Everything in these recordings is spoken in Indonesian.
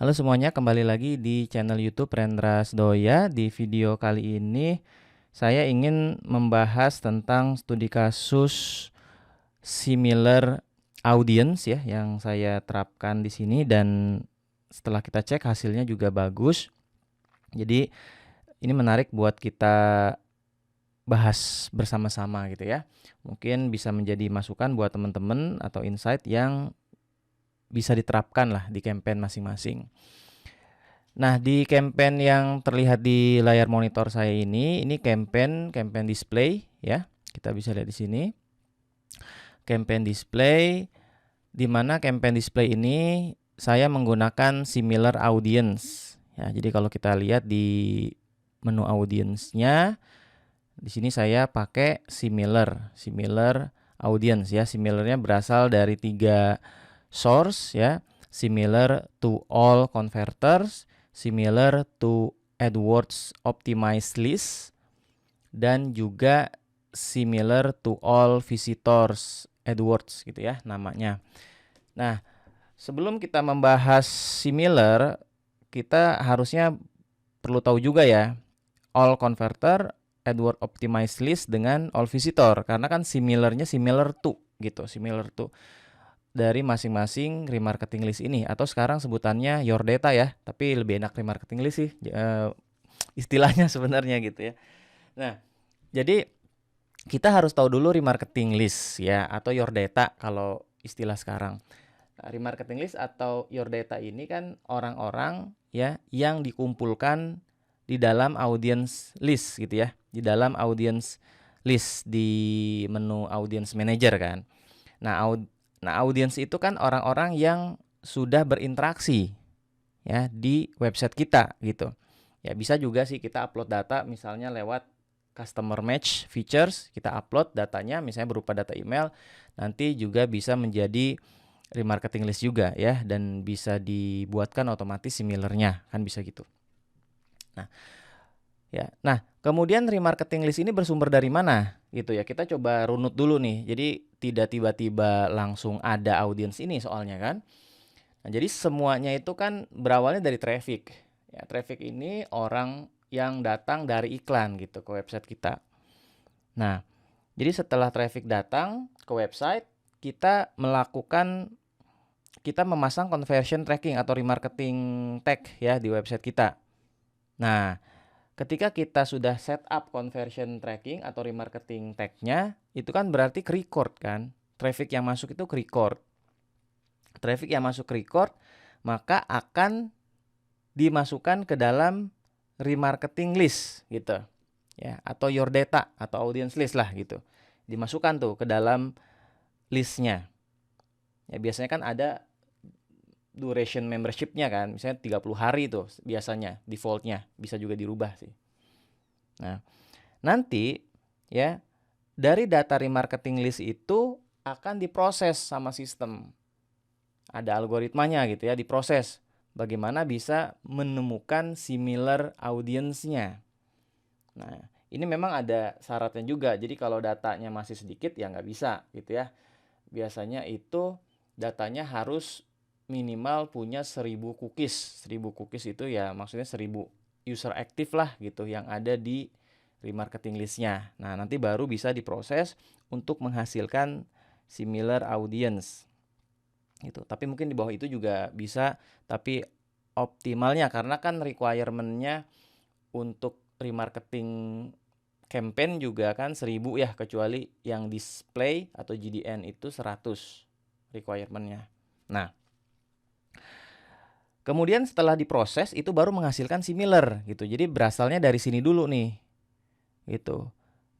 Halo semuanya, kembali lagi di channel YouTube Rendras Doya. Di video kali ini saya ingin membahas tentang studi kasus similar audience ya yang saya terapkan di sini, dan setelah kita cek hasilnya juga bagus. Jadi ini menarik buat kita bahas bersama-sama gitu ya. Mungkin bisa menjadi masukan buat teman-teman atau insight yang bisa diterapkan lah di campaign masing-masing. Nah, di campaign yang terlihat di layar monitor saya ini campaign display ya. Kita bisa lihat di sini. Campaign display, di mana campaign display ini saya menggunakan similar audience. Ya, jadi kalau kita lihat di menu audience-nya, di sini saya pakai similar audience ya. Similarnya berasal dari 3 source ya. Similar to all converters, similar to AdWords optimized list, dan juga similar to all visitors AdWords gitu ya namanya. Nah, sebelum kita membahas similar, kita harusnya perlu tahu juga ya all converter, AdWords optimized list dengan all visitor, karena kan similarnya similar to gitu, similar to dari masing-masing remarketing list ini, atau sekarang sebutannya your data ya, tapi lebih enak remarketing list sih istilahnya sebenarnya gitu ya. Nah, jadi kita harus tahu dulu remarketing list ya, atau your data kalau istilah sekarang. Nah, remarketing list atau your data ini kan orang-orang ya yang dikumpulkan di dalam audience list gitu ya, di dalam audience list di menu audience manager kan. Nah, audience itu kan orang-orang yang sudah berinteraksi ya di website kita gitu. Ya, bisa juga sih kita upload data misalnya lewat customer match features, kita upload datanya misalnya berupa data email, nanti juga bisa menjadi remarketing list juga ya, dan bisa dibuatkan otomatis similarnya, kan bisa gitu. Nah, ya. Nah, kemudian remarketing list ini bersumber dari mana? Gitu ya. Kita coba runut dulu nih. Jadi tidak tiba-tiba langsung ada audiens ini soalnya kan. Nah, jadi semuanya itu kan berawalnya dari traffic. Ya, traffic ini orang yang datang dari iklan gitu ke website kita. Nah, jadi setelah traffic datang ke website, kita memasang conversion tracking atau remarketing tag ya di website kita. Nah, ketika kita sudah set up conversion tracking atau remarketing tag-nya, itu kan berarti ke-record kan. Traffic yang masuk itu ke-record. Traffic yang masuk ke-record, maka akan dimasukkan ke dalam remarketing list gitu. Ya, atau your data atau audience list lah gitu. Dimasukkan tuh ke dalam listnya. Ya, biasanya kan ada duration membership-nya kan, misalnya 30 hari tuh biasanya default-nya, bisa juga dirubah sih. Nah, nanti ya dari data remarketing list itu akan diproses sama sistem. Ada algoritmanya gitu ya, diproses. Bagaimana bisa menemukan similar audience-nya. Nah, ini memang ada syaratnya juga. Jadi kalau datanya masih sedikit ya nggak bisa gitu ya. Biasanya itu datanya harus minimal punya 1000 cookies. 1000 cookies itu ya maksudnya 1000 user aktif lah gitu yang ada di remarketing list-nya. Nah, nanti baru bisa diproses untuk menghasilkan similar audience. Gitu. Tapi mungkin di bawah itu juga bisa, tapi optimalnya karena kan requirement-nya untuk remarketing campaign juga kan 1000 ya, kecuali yang display atau GDN itu 100 requirement-nya. Nah, kemudian setelah diproses itu baru menghasilkan similar gitu. Jadi berasalnya dari sini dulu nih. Gitu.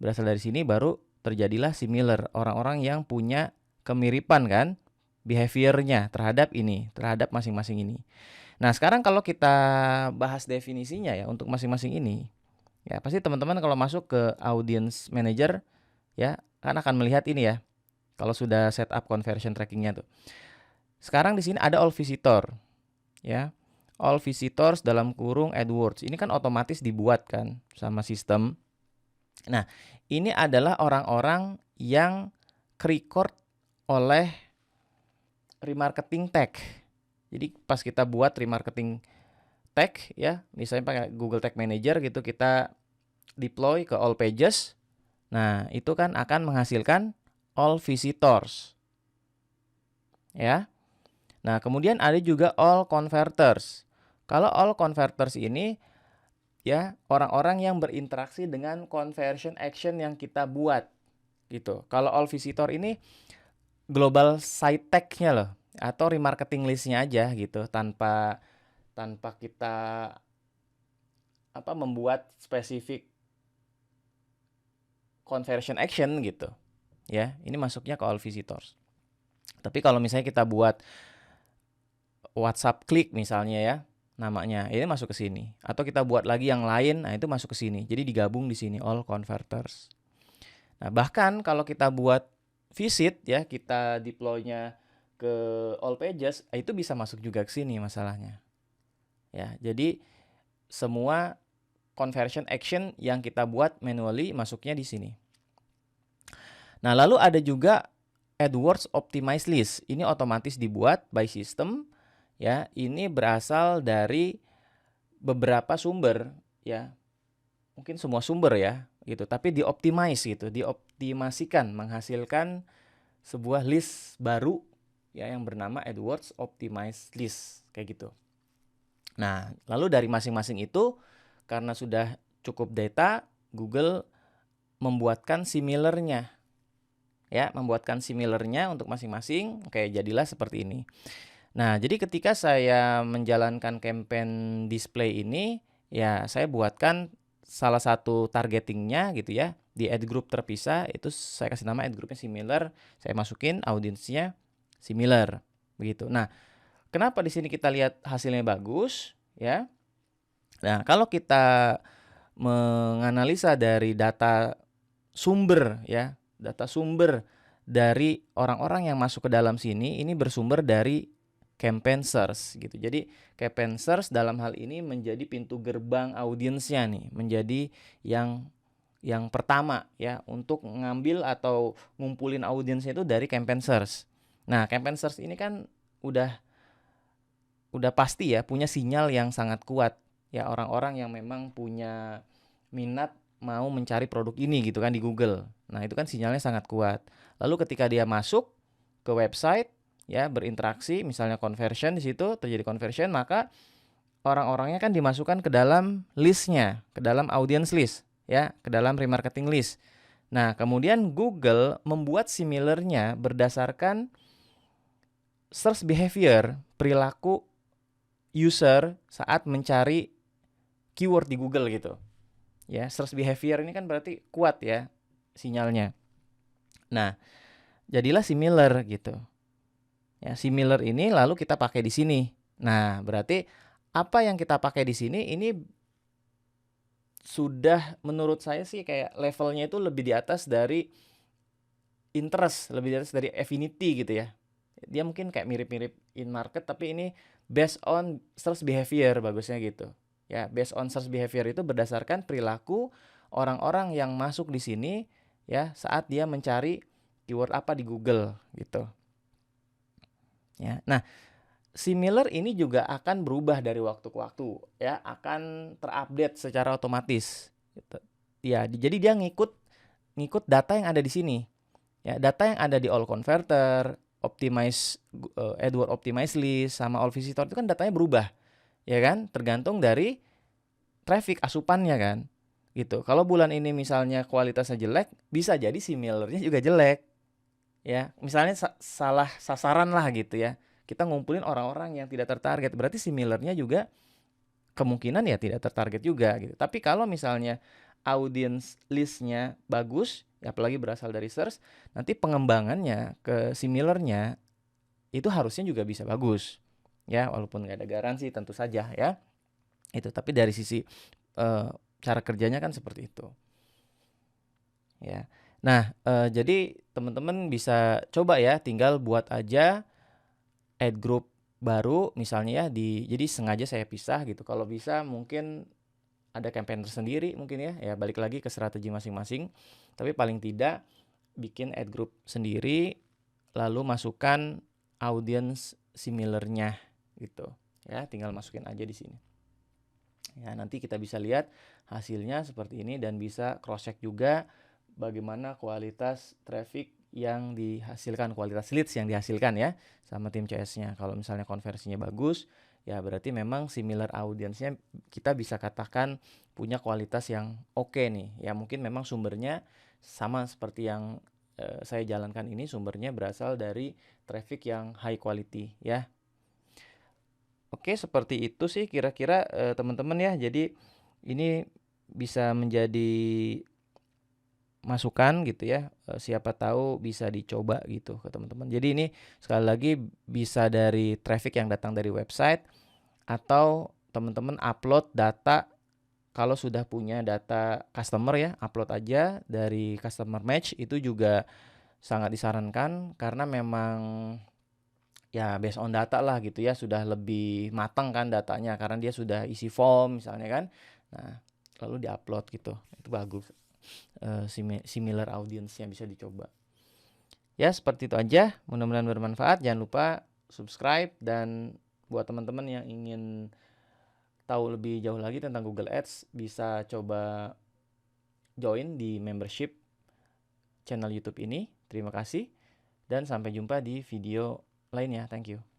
Berasal dari sini baru terjadilah similar, orang-orang yang punya kemiripan kan behavior-nya terhadap ini, terhadap masing-masing ini. Nah, sekarang kalau kita bahas definisinya ya untuk masing-masing ini. Ya, pasti teman-teman kalau masuk ke audience manager ya kan akan melihat ini ya. Kalau sudah setup conversion tracking-nya tuh. Sekarang di sini ada all visitor. Ya. All visitors dalam kurung AdWords. Ini kan otomatis dibuat kan sama sistem. Nah, ini adalah orang-orang yang ke-record oleh remarketing tag. Jadi pas kita buat remarketing tag ya, misalnya pakai Google Tag Manager gitu, kita deploy ke all pages. Nah, itu kan akan menghasilkan all visitors. Ya. Nah, kemudian ada juga all converters. Kalau all converters ini ya orang-orang yang berinteraksi dengan conversion action yang kita buat gitu. Kalau all visitor ini global site tag-nya loh, atau remarketing list-nya aja gitu, tanpa kita membuat spesifik conversion action gitu. Ya, ini masuknya ke all visitors. Tapi kalau misalnya kita buat WhatsApp klik misalnya ya, namanya, ini masuk ke sini. Atau kita buat lagi yang lain, nah itu masuk ke sini. Jadi digabung di sini all converters. Nah, bahkan kalau kita buat visit ya, kita deploy-nya ke all pages, itu bisa masuk juga ke sini masalahnya. Ya, jadi semua conversion action yang kita buat manually masuknya di sini. Nah, lalu ada juga AdWords Optimized List. Ini otomatis dibuat by system ya. Ini berasal dari beberapa sumber ya. Mungkin semua sumber ya gitu, tapi dioptimize gitu, dioptimasikan menghasilkan sebuah list baru ya yang bernama AdWords Optimized List kayak gitu. Nah, lalu dari masing-masing itu karena sudah cukup data, Google membuatkan similarnya. Ya, membuatkan similarnya untuk masing-masing. Oke, jadilah seperti ini. Nah, jadi ketika saya menjalankan campaign display ini, ya saya buatkan salah satu targetingnya gitu ya, di ad group terpisah, itu saya kasih nama ad groupnya similar, saya masukin audiensnya similar, begitu. Nah, kenapa di sini kita lihat hasilnya bagus, ya? Nah, kalau kita menganalisa dari data sumber ya, data sumber dari orang-orang yang masuk ke dalam sini, ini bersumber dari campaign search gitu. Jadi campaign search dalam hal ini menjadi pintu gerbang audiensnya nih, menjadi yang pertama ya untuk ngambil atau ngumpulin audiensnya itu dari campaign search. Nah, campaign search ini kan udah pasti ya punya sinyal yang sangat kuat ya, orang-orang yang memang punya minat mau mencari produk ini gitu kan di Google. Nah, itu kan sinyalnya sangat kuat. Lalu ketika dia masuk ke website ya, berinteraksi, misalnya conversion, di situ terjadi conversion, maka orang-orangnya kan dimasukkan ke dalam listnya, ke dalam audience list ya, ke dalam remarketing list. Nah, kemudian Google membuat similarnya berdasarkan search behavior, perilaku user saat mencari keyword di Google gitu. Ya, search behavior ini kan berarti kuat ya sinyalnya. Nah, jadilah similar gitu. Ya, similar ini lalu kita pakai di sini. Nah, berarti apa yang kita pakai di sini ini sudah menurut saya sih kayak levelnya itu lebih di atas dari interest, lebih di atas dari affinity gitu ya. Dia mungkin kayak mirip-mirip in market, tapi ini based on search behavior, bagusnya gitu. Ya, based on search behavior itu berdasarkan perilaku orang-orang yang masuk di sini ya saat dia mencari keyword apa di Google gitu. Ya. Nah, similar ini juga akan berubah dari waktu ke waktu ya, akan terupdate secara otomatis gitu. Ya, jadi dia ngikut data yang ada di sini. Ya, data yang ada di all converter, optimize AdWords optimize list sama all visitor itu kan datanya berubah. Ya kan? Tergantung dari traffic asupannya kan. Gitu. Kalau bulan ini misalnya kualitasnya jelek, bisa jadi similarnya juga jelek. Ya, misalnya salah sasaran lah gitu ya. Kita ngumpulin orang-orang yang tidak tertarget, berarti similarnya juga kemungkinan ya tidak tertarget juga gitu. Tapi kalau misalnya audience listnya bagus, ya apalagi berasal dari search, nanti pengembangannya ke similarnya itu harusnya juga bisa bagus. Ya, walaupun nggak ada garansi tentu saja ya. Itu, tapi dari sisi cara kerjanya kan seperti itu. Ya. Nah, jadi teman-teman bisa coba ya, tinggal buat aja ad group baru misalnya ya, jadi sengaja saya pisah gitu. Kalau bisa mungkin ada campaign tersendiri mungkin ya balik lagi ke strategi masing-masing. Tapi paling tidak bikin ad group sendiri, lalu masukkan audience similarnya gitu ya, tinggal masukin aja di sini. Ya, nanti kita bisa lihat hasilnya seperti ini dan bisa cross check juga bagaimana kualitas traffic yang dihasilkan, kualitas leads yang dihasilkan ya sama tim CS-nya. Kalau misalnya konversinya bagus, ya berarti memang similar audience-nya kita bisa katakan punya kualitas yang oke nih. Ya mungkin memang sumbernya sama seperti yang saya jalankan ini, sumbernya berasal dari traffic yang high quality ya. Oke, seperti itu sih kira-kira teman-teman ya. Jadi ini bisa menjadi masukan gitu ya, siapa tahu bisa dicoba gitu ke teman-teman. Jadi ini sekali lagi bisa dari traffic yang datang dari website atau teman-teman upload data. Kalau sudah punya data customer ya, upload aja dari customer match, itu juga sangat disarankan karena memang ya based on data lah gitu ya, sudah lebih matang kan datanya karena dia sudah isi form misalnya kan. Nah, lalu diupload gitu. Itu bagus. Similar audience yang bisa dicoba. Ya, seperti itu aja. Mudah-mudahan bermanfaat. Jangan lupa subscribe, dan buat teman-teman yang ingin tahu lebih jauh lagi tentang Google Ads, bisa coba join di membership channel YouTube ini. Terima kasih dan sampai jumpa di video lainnya. Thank you.